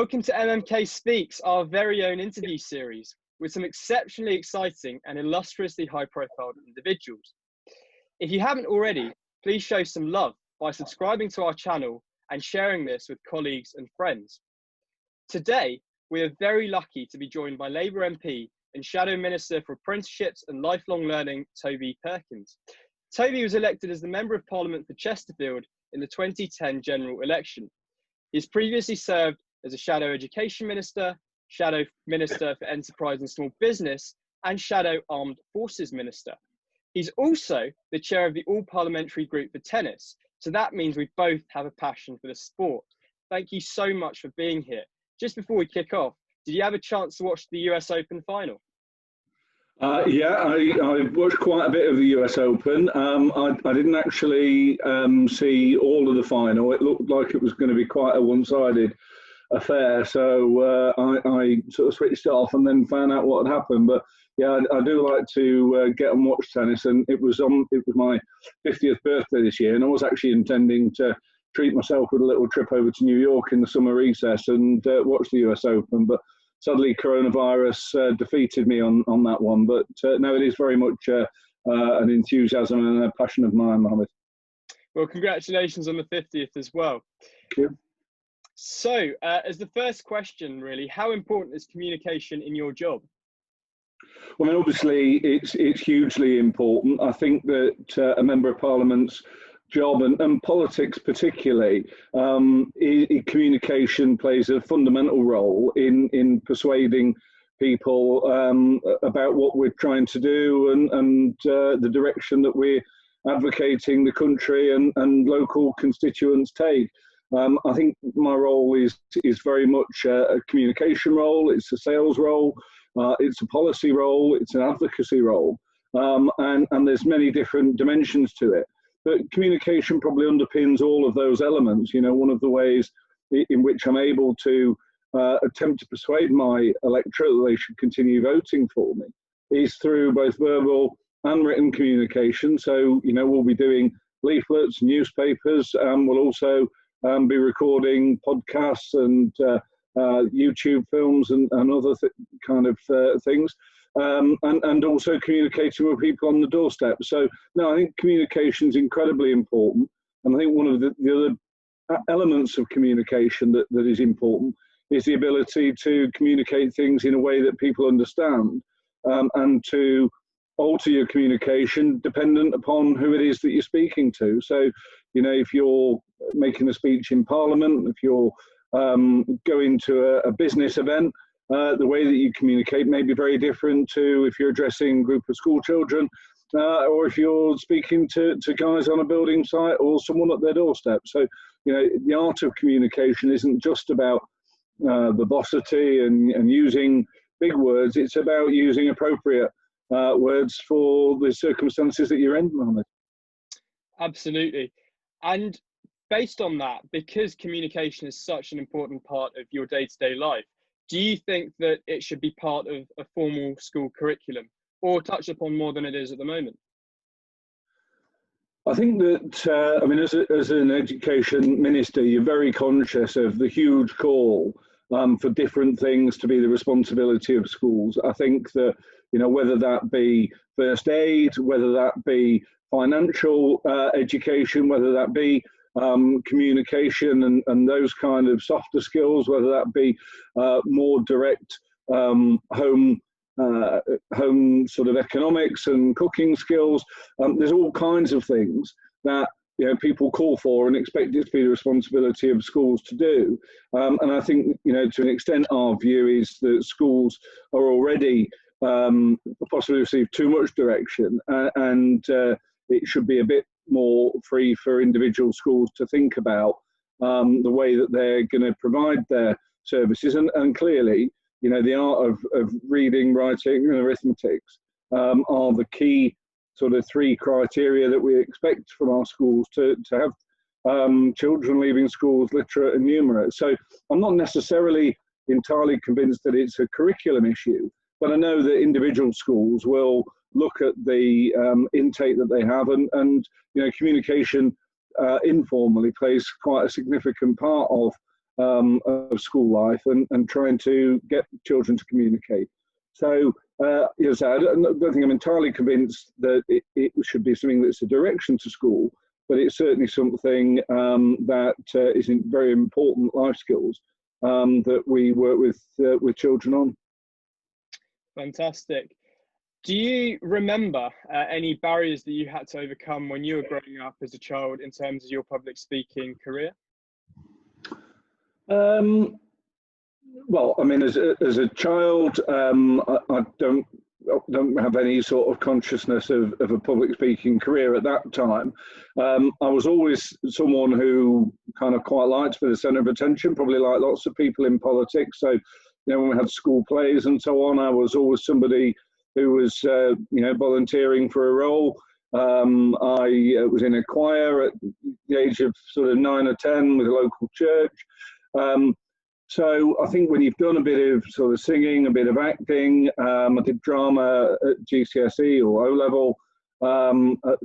Welcome to MMK Speaks, our very own interview series, with some exceptionally exciting and illustriously high-profile individuals. If you haven't already, please show some love by subscribing to our channel and sharing this with colleagues and friends. Today, we are very lucky to be joined by Labour MP and Shadow Minister for Apprenticeships and Lifelong Learning, Toby Perkins. Toby was elected as the Member of Parliament for Chesterfield in the 2010 general election. He's previously served as a Shadow Education Minister, Shadow Minister for Enterprise and Small Business, and Shadow Armed Forces Minister. He's also the chair of the All-Parliamentary Group for Tennis, so that means we both have a passion for the sport. Thank you so much for being here. Just before we kick off, did you have a chance to watch the US Open final? Yeah, I watched quite a bit of the US Open. I didn't actually see all of the final. It looked like it was going to be quite a one-sided affair, so I sort of switched it off and then found out what had happened. But yeah, I do like to get and watch tennis, and it was my 50th birthday this year, and I was actually intending to treat myself with a little trip over to New York in the summer recess and watch the US Open, but sadly coronavirus defeated me on that one. But no, it is very much an enthusiasm and a passion of mine, Mohammed. Well, congratulations on the 50th as well. Thank you. So, as the first question, really, how important is communication in your job? Well, I mean, obviously, it's hugely important. I think that a Member of Parliament's job, and politics particularly, communication plays a fundamental role in persuading people about what we're trying to do and the direction that we're advocating the country and local constituents take. I think my role is very much a communication role. It's a sales role. It's a policy role. It's an advocacy role. And there's many different dimensions to it. But communication probably underpins all of those elements. You know, one of the ways in which I'm able to attempt to persuade my electorate that they should continue voting for me is through both verbal and written communication. So, you know, we'll be doing leaflets, newspapers, and we'll also be recording podcasts and YouTube films and other kind of things, and also communicating with people on the doorstep. So, no, I think communication is incredibly important. And I think one of the other elements of communication that is important is the ability to communicate things in a way that people understand, and to alter your communication dependent upon who it is that you're speaking to. So, you know, if you're making a speech in Parliament, if you're going to a business event, the way that you communicate may be very different to if you're addressing a group of school children, or if you're speaking to guys on a building site or someone at their doorstep. So, you know, the art of communication isn't just about verbosity and using big words. It's about using appropriate words for the circumstances that you're in, Mohammed. Absolutely. And based on that, because communication is such an important part of your day-to-day life, do you think that it should be part of a formal school curriculum or touched upon more than it is at the moment? I think that, I mean, as an education minister, you're very conscious of the huge call for different things to be the responsibility of schools. I think that, you know, whether that be first aid, whether that be financial education, whether that be communication and those kind of softer skills, whether that be more direct home sort of economics and cooking skills. There's all kinds of things that, you know, people call for and expect it to be the responsibility of schools to do. And I think, you know, to an extent, our view is that schools are already possibly receive too much direction, and it should be a bit more free for individual schools to think about the way that they're going to provide their services. And clearly, you know, the art of reading, writing and arithmetics are the key sort of three criteria that we expect from our schools to have children leaving schools literate and numerate. So I'm not necessarily entirely convinced that it's a curriculum issue, but I know that individual schools will look at the intake that they have, and you know, communication informally plays quite a significant part of of school life and trying to get children to communicate. So, yes, I don't think I'm entirely convinced that it should be something that's a direction to school, but it's certainly something that is very important life skills that we work with children on. Fantastic. Do you remember any barriers that you had to overcome when you were growing up as a child in terms of your public speaking career? Well, I mean, as a child, I don't have any sort of consciousness of a public speaking career at that time. I was always someone who kind of quite liked to be the centre of attention, probably like lots of people in politics. So, when we had school plays and so on, I was always somebody who was, volunteering for a role. I was in a choir at the age of sort of 9 or 10 with a local church. So I think when you've done a bit of sort of singing, a bit of acting, I did drama at GCSE or O level at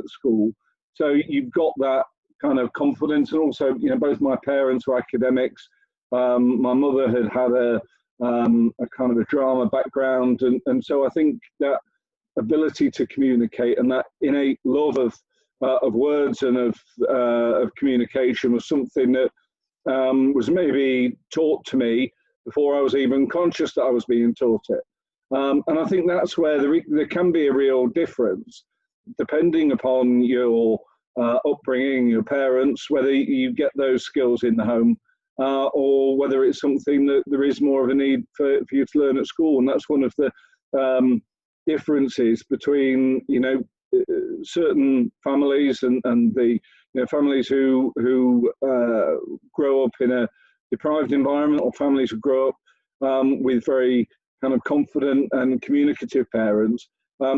school. So you've got that kind of confidence, and also, both my parents were academics. My mother had a kind of a drama background, and so I think that ability to communicate and that innate love of words and of communication was something that was maybe taught to me before I was even conscious that I was being taught it. And I think that's where there can be a real difference, depending upon your upbringing, your parents, whether you get those skills in the home, or whether it's something that there is more of a need for you to learn at school. And that's one of the differences between, certain families and the families who grow up in a deprived environment, or families who grow up with very kind of confident and communicative parents.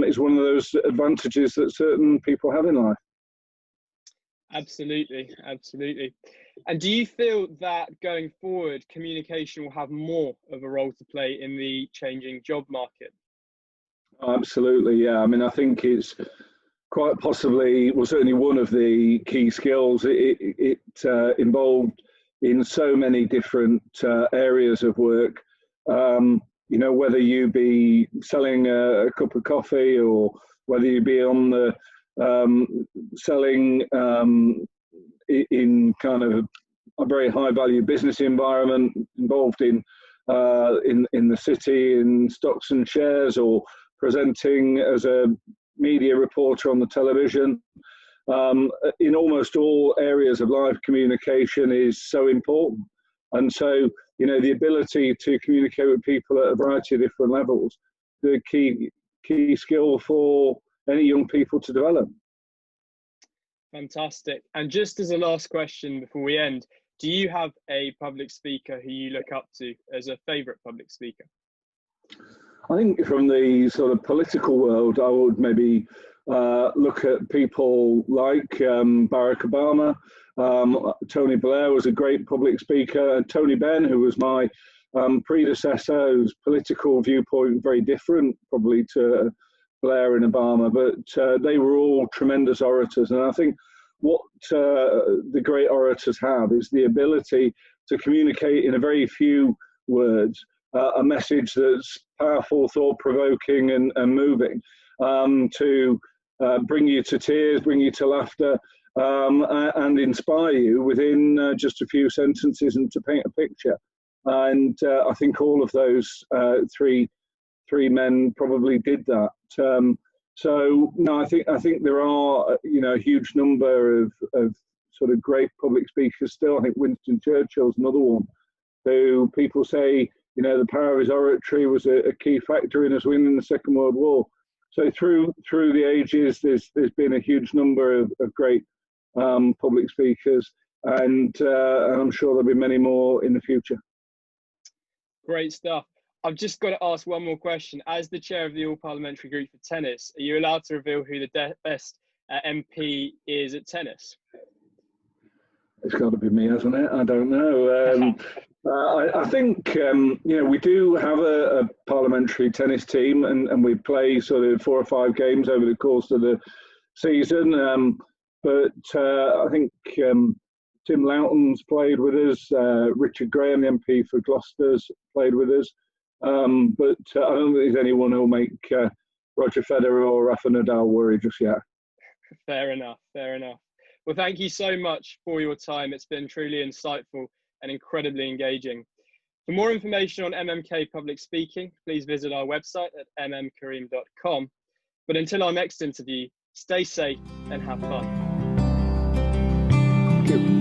Is one of those advantages that certain people have in life. Absolutely, absolutely. And do you feel that going forward, communication will have more of a role to play in the changing job market? Absolutely, yeah. I mean, I think it's quite possibly, well, certainly one of the key skills. It involved in so many different areas of work. Whether you be selling a cup of coffee, or whether you be on the selling in kind of a very high value business environment, involved in the city in stocks and shares, or presenting as a media reporter on the television. In almost all areas of life, communication is so important. And so, the ability to communicate with people at a variety of different levels, the key skill for any young people to develop. Fantastic. And just as a last question before we end, do you have a public speaker who you look up to as a favourite public speaker? I think from the sort of political world, I would maybe look at people like Barack Obama. Tony Blair was a great public speaker, and Tony Benn, who was my predecessor, whose political viewpoint very different probably to Blair and Obama, but they were all tremendous orators. And I think what the great orators have is the ability to communicate in a very few words a message that's powerful, thought-provoking and moving, to bring you to tears, bring you to laughter, and inspire you within just a few sentences, and to paint a picture. And I think all of those three men probably did that. So no, I think there are a huge number of sort of great public speakers still. I think Winston Churchill's another one who people say the power of his oratory was a key factor in us winning the Second World War. So through the ages, there's been a huge number of great public speakers, and I'm sure there'll be many more in the future. Great stuff. I've just got to ask one more question. As the chair of the All-Parliamentary Group for Tennis, are you allowed to reveal who the best MP is at tennis? It's got to be me, hasn't it? I don't know. I think, we do have a parliamentary tennis team, and we play sort of 4 or 5 games over the course of the season. But I think Tim Loughton's played with us. Richard Graham, the MP for Gloucester's played with us. But I don't think there's anyone who'll make Roger Federer or Rafa Nadal worry just yet. Fair enough, fair enough. Well, thank you so much for your time. It's been truly insightful and incredibly engaging. For more information on MMK public speaking, please visit our website at mmkareem.com. But until our next interview, stay safe and have fun. Thank you.